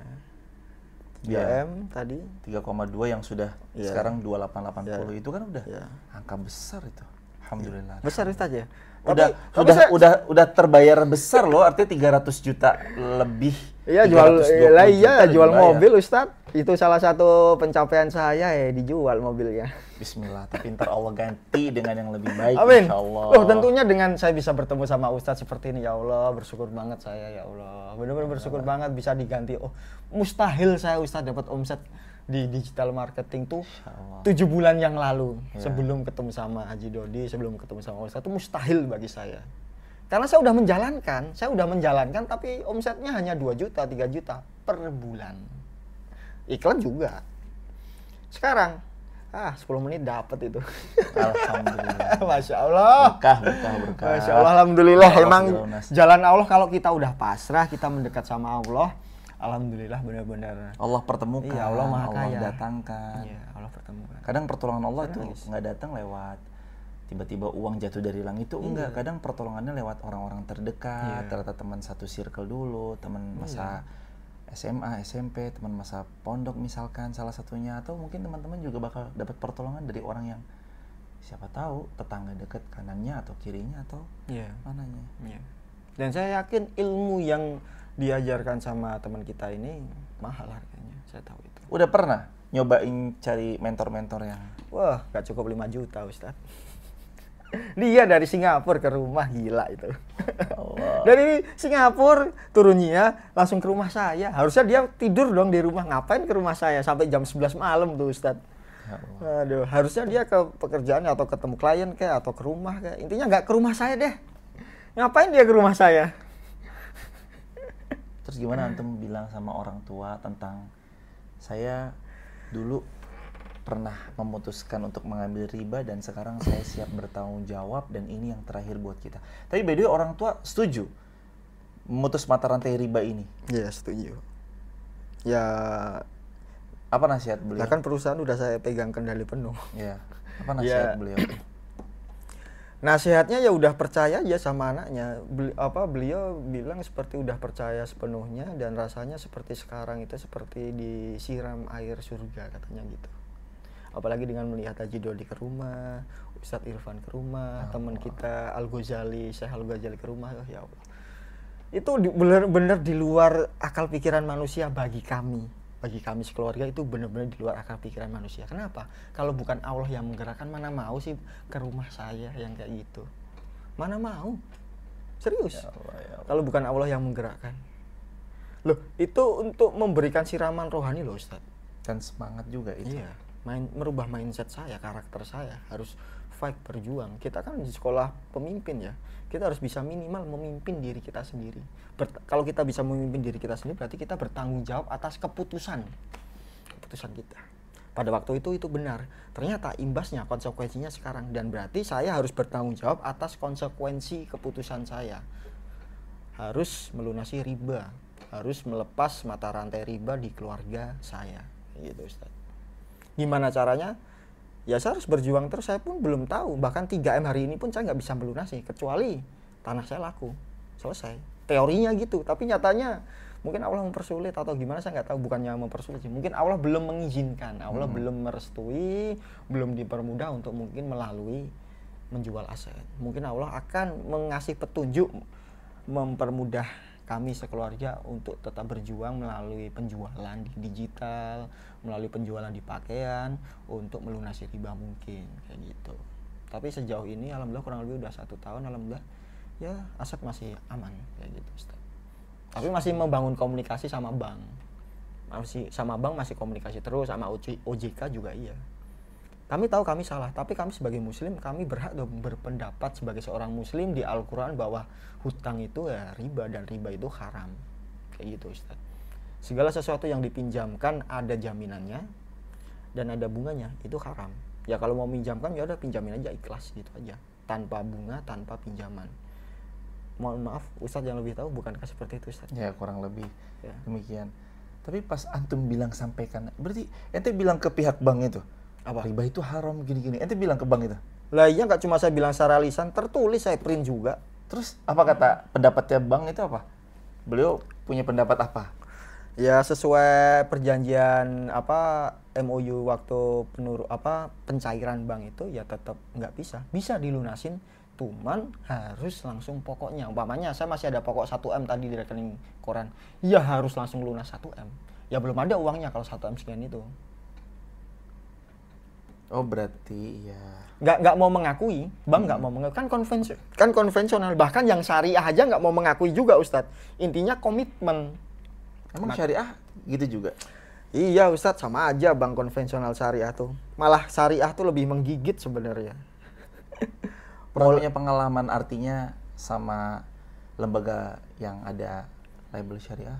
BM tadi 3,2 yang sudah sekarang 2880 itu kan udah angka besar itu. Alhamdulillah. Besar Ustadz ya? Udah terbayar besar loh, artinya 300 juta lebih. Iya jual mobil Ustadz. Itu salah satu pencapaian saya dijual mobilnya. Bismillah, tapi ntar Allah ganti dengan yang lebih baik. Amin. Insyaallah. Oh, tentunya dengan saya bisa bertemu sama Ustadz seperti ini, ya Allah, bersyukur banget saya, ya Allah. Benar-benar bersyukur banget bisa diganti. Oh, mustahil saya Ustadz dapat omset di digital marketing tuh 7 bulan yang lalu sebelum ketemu sama Haji Dodi, sebelum ketemu sama Ustadz, itu mustahil bagi saya. Karena saya udah menjalankan tapi omsetnya hanya 2 juta, 3 juta per bulan. Iklan juga. Sekarang 10 menit dapat itu. Alhamdulillah. Masya Allah. Berkah. Masya Allah, alhamdulillah. Emang jalan Allah kalau kita udah pasrah, kita mendekat sama Allah, alhamdulillah benar-benar Allah pertemukan, iya, Allah Maha Kaya. Allah datangkan. Iya, Allah pertemukan. Kadang pertolongan Allah itu nggak datang lewat tiba-tiba uang jatuh dari langit itu enggak. Kadang pertolongannya lewat orang-orang terdekat, ternyata teman satu circle dulu, teman masa SMA, SMP, teman masa pondok misalkan salah satunya, atau mungkin teman-teman juga bakal dapat pertolongan dari orang yang siapa tahu tetangga dekat kanannya atau kirinya atau mananya. Dan saya yakin ilmu yang diajarkan sama teman kita ini mahal harganya, saya tahu itu. Udah pernah nyobain cari mentor-mentor yang wah, gak cukup 5 juta Ustadz. Dia dari Singapura ke rumah, gila itu. Allah. Dari Singapura turunnya langsung ke rumah saya. Harusnya dia tidur dong di rumah, ngapain ke rumah saya sampai jam 11 malam tuh Ustadz. Aduh, harusnya dia ke pekerjaan atau ketemu klien kayak atau ke rumah kayak. Intinya nggak ke rumah saya deh. Ngapain dia ke rumah saya? Terus gimana antum bilang sama orang tua tentang saya dulu pernah memutuskan untuk mengambil riba dan sekarang saya siap bertanggung jawab dan ini yang terakhir buat kita. Tapi by the way orang tua setuju memutus mata rantai riba ini? Iya, setuju. Ya, apa nasihat beliau? Nah kan perusahaan udah saya pegang kendali penuh. Iya. Apa nasihat beliau? Nasihatnya ya udah percaya aja sama anaknya. Beliau bilang seperti udah percaya sepenuhnya dan rasanya seperti sekarang itu seperti disiram air surga katanya gitu. Apalagi dengan melihat Haji Dodi ke rumah, Ustadz Irfan ke rumah, teman kita Al-Ghazali, Syekh Al-Ghazali ke rumah, ya Allah. Itu benar-benar di luar akal pikiran manusia bagi kami. Bagi kami sekeluarga itu benar-benar di luar akal pikiran manusia. Kenapa? Kalau bukan Allah yang menggerakkan, mana mau sih ke rumah saya yang kayak gitu? Mana mau? Serius. Ya Allah, ya Allah. Kalau bukan Allah yang menggerakkan. Loh, itu untuk memberikan siraman rohani loh Ustadz. Dan semangat juga itu. Iya. Merubah mindset saya, karakter saya, harus fight, berjuang. Kita kan di sekolah pemimpin ya, kita harus bisa minimal memimpin diri kita sendiri. Kalau kita bisa memimpin diri kita sendiri, berarti kita bertanggung jawab atas keputusan kita. Pada waktu itu benar, ternyata imbasnya, konsekuensinya sekarang, dan berarti saya harus bertanggung jawab atas konsekuensi keputusan saya. Harus melunasi riba, harus melepas mata rantai riba di keluarga saya, gitu Ustaz. Gimana caranya? Ya saya harus berjuang terus, saya pun belum tahu. Bahkan 3M hari ini pun saya nggak bisa melunasi, kecuali tanah saya laku. Selesai. Teorinya gitu, tapi nyatanya mungkin Allah mempersulit atau gimana saya nggak tahu. Bukannya mempersulit sih, mungkin Allah belum mengizinkan, Allah belum merestui, belum dipermudah untuk mungkin melalui menjual aset. Mungkin Allah akan mengasih petunjuk, mempermudah kami sekeluarga untuk tetap berjuang melalui penjualan di digital, melalui penjualan di pakaian untuk melunasi riba mungkin kayak gitu. Tapi sejauh ini alhamdulillah kurang lebih udah 1 tahun, alhamdulillah ya aset masih aman kayak gitu Ustaz. Tapi masih membangun komunikasi sama bank. Masih komunikasi terus sama OJK juga iya. Kami tahu kami salah, tapi kami sebagai muslim, kami berhak dong berpendapat sebagai seorang muslim di Al-Quran bahwa hutang itu ya riba, dan riba itu haram. Kayak gitu Ustaz. Segala sesuatu yang dipinjamkan ada jaminannya dan ada bunganya, itu haram. Ya kalau mau pinjamkan ya udah pinjamin aja, ikhlas gitu aja, tanpa bunga, tanpa pinjaman. Mohon maaf Ustadz yang lebih tahu, bukankah seperti itu Ustadz? Ya kurang lebih demikian. Tapi pas antum bilang sampaikan, berarti ente bilang ke pihak bank itu apa? Riba itu haram gini-gini. Ente bilang ke bank itu? Lah iya, nggak cuma saya bilang secara lisan, tertulis saya print juga. Terus apa kata pendapatnya bank itu apa? Beliau punya pendapat apa? Ya sesuai perjanjian apa MOU waktu pencairan bank itu ya tetap nggak bisa dilunasin, cuman harus langsung pokoknya. Umpamanya saya masih ada pokok 1M tadi di rekening koran, ya harus langsung lunas 1M. Ya belum ada uangnya kalau 1M sekian itu. Oh berarti ya nggak mau mengakui, bank nggak mau mengakui, kan konvensional, bahkan yang syariah aja nggak mau mengakui juga Ustadz. Intinya komitmen. Emang syariah gitu juga? Iya Ustadz, sama aja bank konvensional syariah tuh. Malah syariah tuh lebih menggigit sebenarnya. Pernah punya pengalaman artinya sama lembaga yang ada label syariah?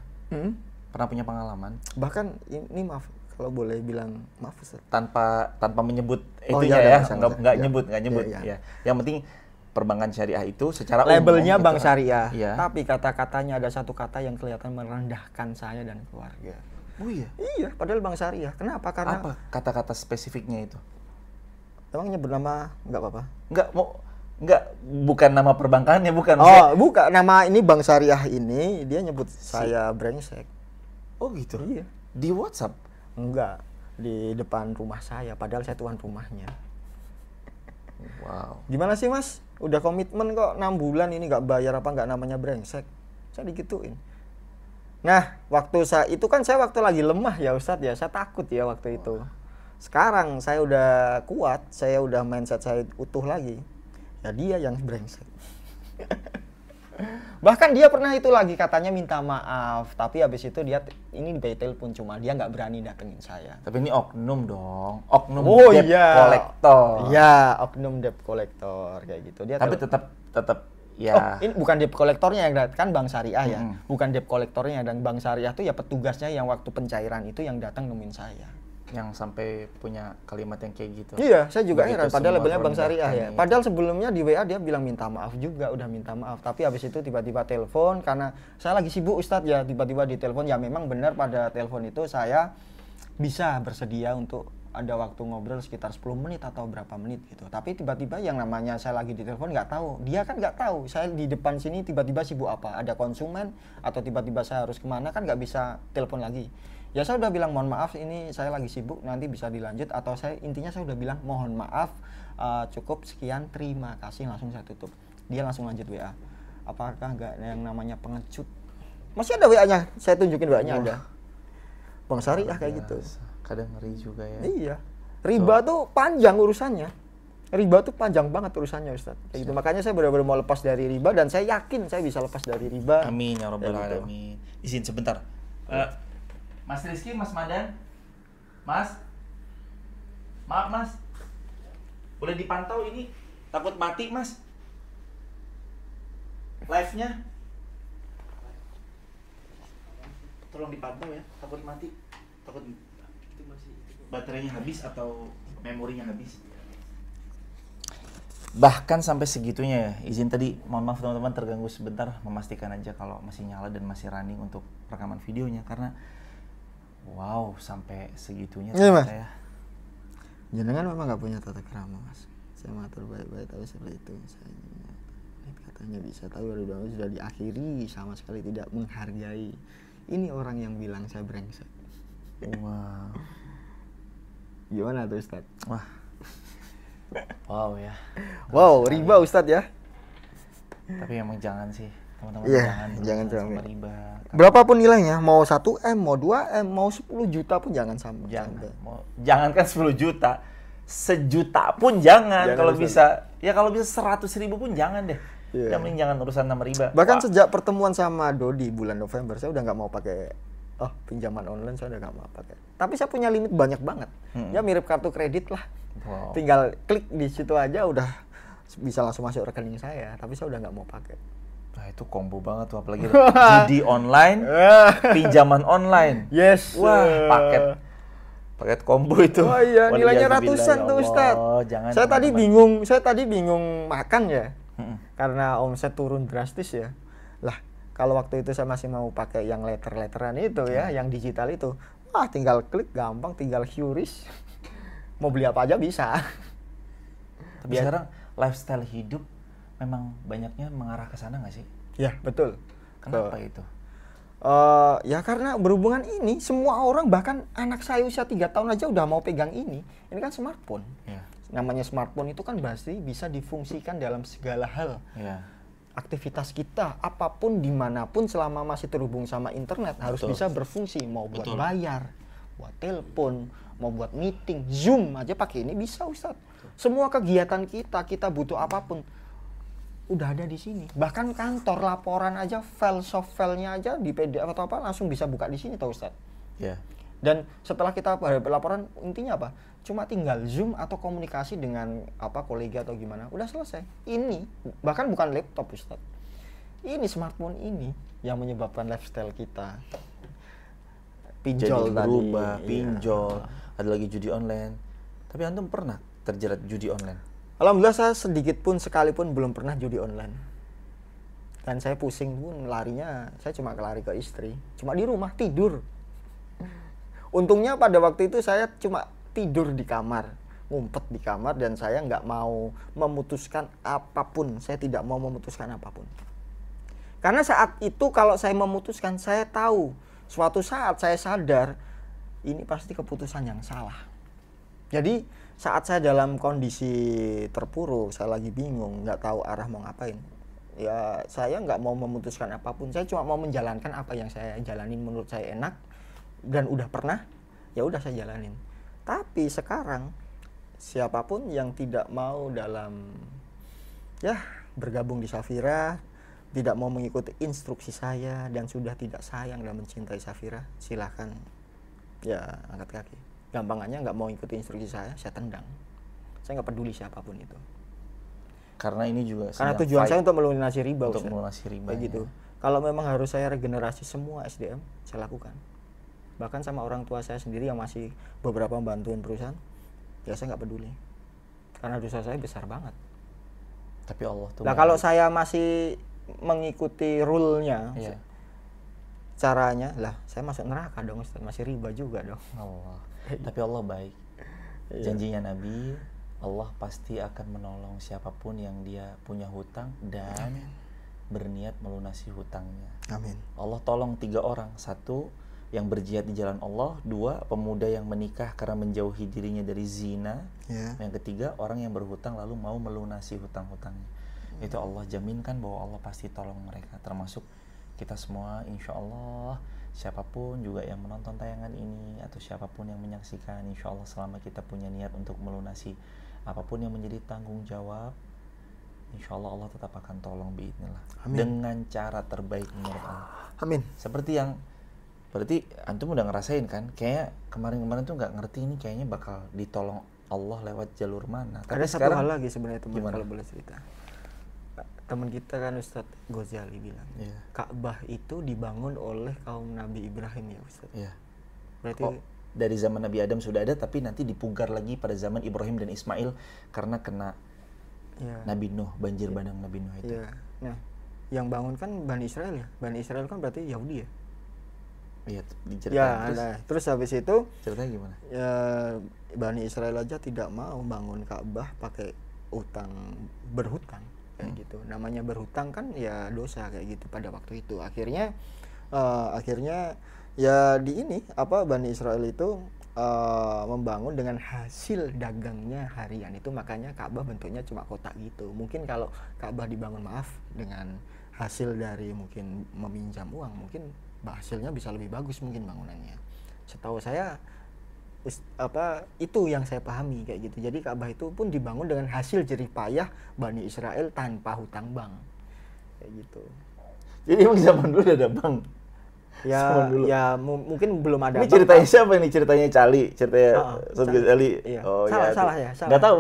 Pernah punya pengalaman? Bahkan ini maaf kalau boleh bilang maaf Ustadz. Tanpa menyebut itunya ya, nggak nyebut. Ya. Yang penting perbankan syariah itu secara labelnya umum, bank syariah, tapi kata-katanya ada satu kata yang kelihatan merendahkan saya dan keluarga. Oh iya? Iya, padahal bank syariah. Kenapa? Karena apa kata-kata spesifiknya itu? Emang nyebut nama nggak apa-apa? Bukan nama perbankannya, bukan. Bukan, nama ini bank syariah ini dia nyebut saya brengsek. Oh gitu? Iya. Di WhatsApp? Enggak, di depan rumah saya, padahal saya tuan rumahnya. Wow. Gimana sih Mas? Udah komitmen kok 6 bulan ini nggak bayar, apa nggak namanya brengsek? Saya digituin. Nah, waktu saya waktu lagi lemah ya Ustadz ya, saya takut ya waktu itu. Sekarang saya udah kuat, saya udah mindset saya utuh lagi. Ya dia yang brengsek. Bahkan dia pernah itu lagi katanya minta maaf, tapi habis itu dia ini by telepon, cuma dia nggak berani datengin saya. Tapi ini oknum dong, oknum debt collector. Iya, oknum debt collector kayak gitu. Dia tapi tetap ya. Ini bukan debt collectornya yang datang, bank syariah ya. Bukan debt collectornya, dan bank syariah itu ya petugasnya yang waktu pencairan itu yang datang nemuin saya. Yang sampai punya kalimat yang kayak gitu. Iya, saya juga heran. Padahal labelnya bank syariah ya. Padahal sebelumnya di WA dia bilang minta maaf juga, udah minta maaf. Tapi habis itu tiba-tiba telepon, karena saya lagi sibuk Ustadz ya, tiba-tiba ditelepon. Ya memang benar pada telepon itu saya bisa bersedia untuk ada waktu ngobrol sekitar 10 menit atau berapa menit gitu. Tapi tiba-tiba yang namanya saya lagi ditelepon nggak tahu. Dia kan nggak tahu. Saya di depan sini tiba-tiba sibuk apa. Ada konsumen atau tiba-tiba saya harus kemana, kan nggak bisa telepon lagi. Ya saya udah bilang mohon maaf, ini saya lagi sibuk, nanti bisa dilanjut, atau intinya saya udah bilang mohon maaf, cukup sekian, terima kasih, langsung saya tutup. Dia langsung lanjut WA. Apakah nggak yang namanya pengecut? Masih ada WA-nya, saya tunjukin WA-nya ada. Bank syariah kayak gitu. Kadang ngeri juga ya. Iya. Riba tuh panjang urusannya. Riba tuh panjang banget urusannya Ustaz. Kayak gitu. Makanya saya benar-benar mau lepas dari riba, dan saya yakin saya bisa lepas dari riba. Amin ya rabbal alamin. Izin sebentar. Mas Rizky, Mas Madan, Mas, maaf Mas, boleh dipantau ini, takut mati Mas, live-nya, tolong dipantau ya, takut mati, takut baterainya habis atau memorinya habis. Bahkan sampai segitunya ya, izin tadi, mohon maaf teman-teman terganggu sebentar, memastikan aja kalau masih nyala dan masih running untuk rekaman videonya, karena wow, sampai segitunya ya. Jenengan memang nggak punya tata krama Mas. Saya mengatur baik-baik, tapi seperti itu saya katanya bisa tahu dari dulu sudah diakhiri, sama sekali tidak menghargai. Ini orang yang bilang saya brengsek. Wow. Gimana tuh Ustadz? Wah. Wow ya. Wow, riba Ustadz ya. Tapi emang jangan sih. Teman-teman jangan sama riba. Berapapun nilainya, mau 1M, mau 2M, mau 10 juta pun jangan sampai. Jangankan 10 juta, sejuta pun jangan kalau bisa. Ya kalau bisa 100.000 pun jangan deh. Yang penting jangan urusan sama riba. Bahkan sejak pertemuan sama Dodi bulan November, saya udah nggak mau pakai oh pinjaman online saya udah nggak mau pakai. Tapi saya punya limit banyak banget. Ya mirip kartu kredit lah. Wow. Tinggal klik di situ aja udah bisa langsung masuk rekening saya. Tapi saya udah nggak mau pakai. Nah itu combo banget tuh, apalagi judi online, pinjaman online. Yes. Wah, paket combo itu. Oh iya, nilainya ratusan tuh Ustaz. Saya tadi bingung makan ya. Karena omset turun drastis ya. Lah, kalau waktu itu saya masih mau pakai yang letter-letteran itu ya, yang digital itu. Wah, tinggal klik gampang, tinggal QRIS. Mau beli apa aja bisa. Tapi sekarang lifestyle hidup memang banyaknya mengarah ke sana nggak sih? Ya, betul. Kenapa itu? Ya karena berhubungan ini, semua orang, bahkan anak saya usia 3 tahun aja udah mau pegang ini. Ini kan smartphone. Ya. Namanya smartphone itu kan pasti bisa difungsikan dalam segala hal. Ya. Aktivitas kita, apapun, dimanapun, selama masih terhubung sama internet, harus bisa berfungsi. Mau buat bayar, buat telepon, mau buat meeting, Zoom aja pakai ini bisa Ustadz. Semua kegiatan kita butuh apapun, udah ada di sini. Bahkan kantor, laporan aja, soft-filenya aja di PDF atau apa langsung bisa buka di sini tau Ustadz. Yeah. Dan setelah kita laporan, intinya apa? Cuma tinggal Zoom atau komunikasi dengan kolega atau gimana, udah selesai. Ini bahkan bukan laptop Ustadz. Ini smartphone ini yang menyebabkan lifestyle kita. Pinjol jadi berubah, pinjol, ada lagi judi online. Tapi antum pernah terjerat judi online? Alhamdulillah saya sedikit pun sekalipun belum pernah judi online. Dan saya pusing pun larinya, saya cuma lari ke istri. Cuma di rumah tidur. Untungnya pada waktu itu saya cuma tidur di kamar, ngumpet di kamar, dan saya nggak mau memutuskan apapun. Saya tidak mau memutuskan apapun. Karena saat itu kalau saya memutuskan, saya tahu suatu saat saya sadar ini pasti keputusan yang salah. Jadi saat saya dalam kondisi terpuruk, saya lagi bingung, nggak tahu arah mau ngapain, ya saya nggak mau memutuskan apapun. Saya cuma mau menjalankan apa yang saya jalanin menurut saya enak dan udah pernah, ya udah saya jalanin. Tapi sekarang siapapun yang tidak mau bergabung di Safira, tidak mau mengikuti instruksi saya dan sudah tidak sayang dan mencintai Safira, silahkan ya angkat kaki. Gampangannya nggak mau ikuti instruksi saya tendang. Saya nggak peduli siapapun itu. Karena ini juga karena tujuan saya untuk melunasi riba. Untuk melunasi riba. Kayak gitu. Kalau memang harus saya regenerasi semua SDM, saya lakukan. Bahkan sama orang tua saya sendiri yang masih beberapa bantuan perusahaan, ya saya nggak peduli. Karena dosa saya besar banget. Tapi Allah tuh. Nah kalau saya masih mengikuti rule-nya, caranya, saya masuk neraka dong Ustaz, masih riba juga dong. Allah. Tapi Allah baik. Janjinya Nabi, Allah pasti akan menolong siapapun yang dia punya hutang dan berniat melunasi hutangnya. Amin. Allah tolong 3 orang. 1, yang berjihad di jalan Allah. 2, pemuda yang menikah karena menjauhi dirinya dari zina. Yang 3, orang yang berhutang lalu mau melunasi hutang-hutangnya. Itu Allah jaminkan bahwa Allah pasti tolong mereka. Termasuk kita semua, insya Allah. Siapapun juga yang menonton tayangan ini atau siapapun yang menyaksikan, insya Allah selama kita punya niat untuk melunasi apapun yang menjadi tanggung jawab, insya Allah Allah tetap akan tolong biidznillah dengan cara terbaik menurut Allah. Amin. Seperti yang berarti antum udah ngerasain kan? Kayak kemarin-kemarin tuh nggak ngerti ini kayaknya bakal ditolong Allah lewat jalur mana. Tapi ada satu hal lagi sebenarnya teman, kalau boleh cerita. Teman kita kan Ustadz Ghazali bilang, Ka'bah itu dibangun oleh kaum Nabi Ibrahim ya Ustadz. Berarti dari zaman Nabi Adam sudah ada, tapi nanti dipugar lagi pada zaman Ibrahim dan Ismail karena kena Nabi Nuh, banjir bandang Nabi Nuh itu. Nah, yang bangun kan Bani Israel ya. Bani Israel kan berarti Yahudi ya. Iya, diceritain. Terus habis itu ceritanya gimana? Ya, Bani Israel aja tidak mau bangun Ka'bah pakai berhutang. Kayak gitu. Namanya berhutang kan ya dosa kayak gitu pada waktu itu. Akhirnya ya Bani Israel itu membangun dengan hasil dagangnya harian itu, makanya Ka'bah bentuknya cuma kotak gitu. Mungkin kalau Ka'bah dibangun dengan hasil dari mungkin meminjam uang, mungkin hasilnya bisa lebih bagus mungkin bangunannya. Setahu saya itu yang saya pahami kayak gitu. Jadi Ka'bah itu pun dibangun dengan hasil jerih payah Bani Israel tanpa hutang bank kayak gitu. Jadi emang zaman dulu udah ada bank? Mungkin belum ada. Ini ceritanya siapa ini? Ceritanya Cali, ceritanya Cali. Iya. Oh, salah ya. Nggak tahu.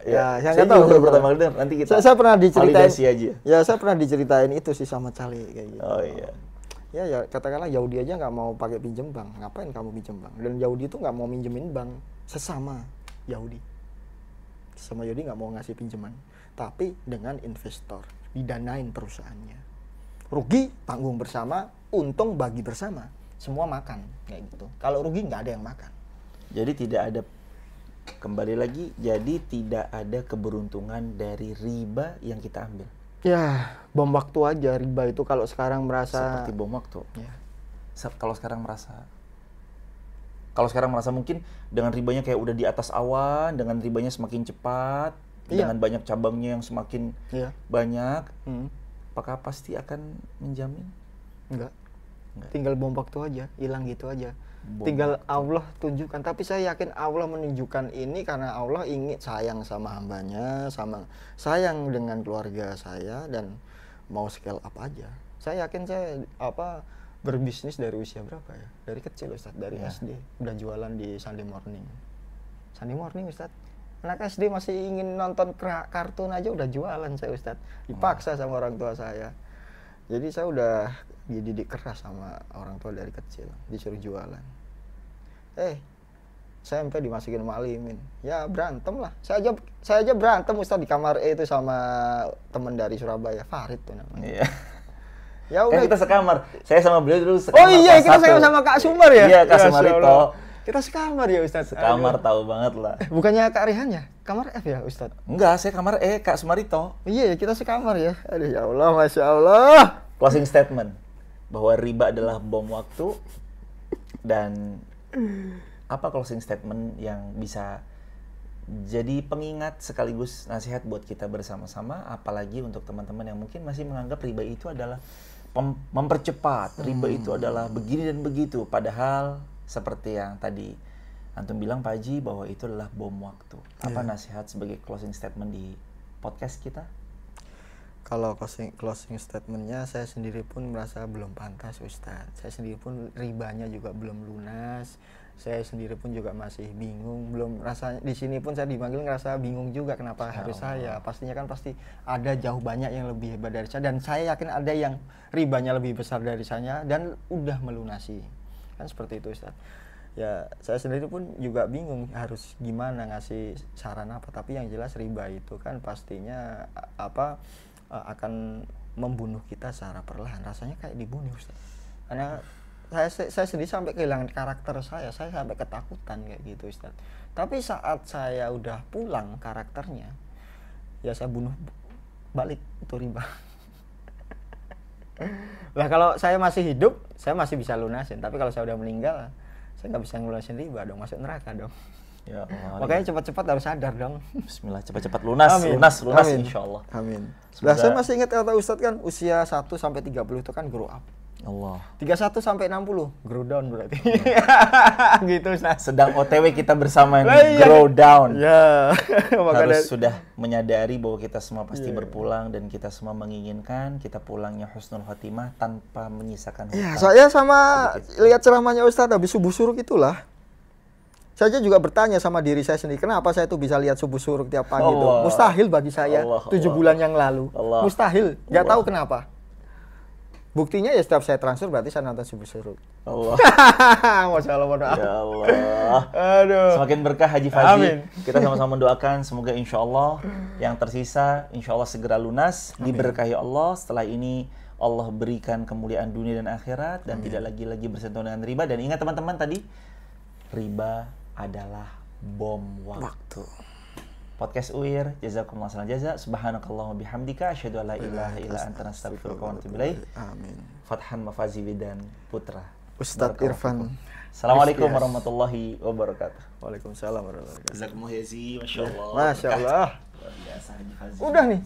Ya, saya nggak tahu. Baru pertama kali dengar. Nanti kita. Saya pernah diceritain. Aja. Ya, saya pernah diceritain itu sih sama Cali kayak gitu. Oh iya. Ya katakanlah Yahudi aja nggak mau pakai pinjem bank. Ngapain kamu pinjem bank? Dan Yahudi itu nggak mau minjemin bank sesama Yahudi. Sama Yahudi nggak mau ngasih pinjaman. Tapi dengan investor didanain perusahaannya. Rugi tanggung bersama, untung bagi bersama. Semua makan kayak gitu. Kalau rugi nggak ada yang makan. Jadi tidak ada, kembali lagi, jadi tidak ada keberuntungan dari riba yang kita ambil. Ya, bom waktu aja riba itu kalau sekarang merasa seperti bom waktu. Ya. Kalau sekarang merasa mungkin dengan ribanya kayak udah di atas awan, dengan ribanya semakin cepat, dengan banyak cabangnya yang semakin banyak, apakah pasti akan menjamin? Enggak. Tinggal bom waktu aja, hilang gitu aja. Tinggal Allah tunjukkan. Tapi saya yakin Allah menunjukkan ini karena Allah ingin sayang sama hambanya, sama sayang dengan keluarga saya, dan mau scale up aja. Saya yakin saya berbisnis dari usia berapa ya? Dari kecil Ustadz, dari SD udah jualan di Sunday Morning. Sunday Morning Ustadz. Anak SD masih ingin nonton kartun aja udah jualan saya Ustadz. Dipaksa sama orang tua saya. Jadi saya udah dididik keras sama orang tua dari kecil, disuruh jualan. SMP dimasukin mualimin. Ya berantem lah. Saya aja berantem Ustadz di kamar itu sama teman dari Surabaya, Farid tuh namanya. Iya. Ya udah kita sekamar. Saya sama beliau dulu sekamar. Oh iya, kita sama Kak Sumar ya? Iya, Kak Sumarito. Kita sekamar ya Ustadz. Sekamar tahu banget lah. Bukannya Kak Rehan ya? Kamar F ya Ustadz? Enggak, saya kamar E, Kak Sumarito. Iya, kita sekamar ya. Aduh ya Allah, Masya Allah. Closing statement bahwa riba adalah bom waktu, dan apa closing statement yang bisa jadi pengingat sekaligus nasihat buat kita bersama-sama, apalagi untuk teman-teman yang mungkin masih menganggap riba itu adalah mempercepat, riba itu adalah begini dan begitu, padahal seperti yang tadi Antum bilang Pak Haji bahwa itu adalah bom waktu. Apa nasihat sebagai closing statement di podcast kita? Kalau closing statementnya, saya sendiri pun merasa belum pantas Ustadz. Saya sendiri pun ribanya juga belum lunas. Saya sendiri pun juga masih bingung. Belum rasanya di sini pun saya dipanggil ngerasa bingung juga kenapa harus saya. Pastinya kan pasti ada jauh banyak yang lebih hebat dari saya, dan saya yakin ada yang ribanya lebih besar dari saya dan udah melunasi. Kan seperti itu Ustadz. Ya saya sendiri pun juga bingung harus gimana ngasih saran apa. Tapi yang jelas riba itu kan pastinya akan membunuh kita secara perlahan. Rasanya kayak dibunuh Ustaz. Karena saya sendiri sampai kehilangan karakter saya sampai ketakutan kayak gitu Ustaz. Tapi saat saya udah pulang karakternya, ya saya bunuh balik itu riba. Lah kalau saya masih hidup, saya masih bisa lunasin. Tapi kalau saya udah meninggal, saya nggak bisa ngelunasin riba dong, masuk neraka dong. Ya Allah, makanya cepat-cepat harus sadar dong. Bismillah, cepat-cepat lunas, Amin. lunas Amin. insyaallah. Amin. Lah saya masih ingat kata Ustadz kan usia 1 sampai 30 itu kan grow up. Allah. 31 sampai 60 grow down berarti. Gitu Ustadz. Sedang OTW kita bersama nih, grow down. Ya. Harus sudah menyadari bahwa kita semua pasti berpulang, dan kita semua menginginkan kita pulangnya husnul khotimah tanpa menyisakan hutang. Ya, saya sama lihat ceramahnya Ustadz habis subuh suruk itulah. Saya juga bertanya sama diri saya sendiri, kenapa saya tuh bisa lihat subuh suruk tiap pagi itu? Mustahil bagi saya 7 bulan yang lalu. Mustahil, nggak tahu kenapa. Buktinya ya setiap saya transfer berarti saya nonton subuh suruk. Allah. Masya Allah, maaf. Ya Allah. Aduh. Semakin berkah Haji Fadzi. Amin. Kita sama-sama mendoakan semoga insya Allah yang tersisa insya Allah segera lunas. Amin. Diberkahi Allah. Setelah ini Allah berikan kemuliaan dunia dan akhirat, dan tidak lagi bersentuhan dengan riba. Dan ingat teman-teman tadi, riba adalah bom waktu. Podcast UIR, jazakumullah khairan jaza. Subhanakallahumma bihamdika asyhadu an la ilaha illa anta astaghfiruka wa atubu ilaik. Amin. Fathan Mafazi dan Putra Ustadz Irfan. Assalamualaikum warahmatullahi wabarakatuh. Waalaikumsalam warahmatullahi wabarakatuh. Jazakumullah Haji, masyaallah. Masyaallah. Luar biasa Haji Fadzi. Udah nih.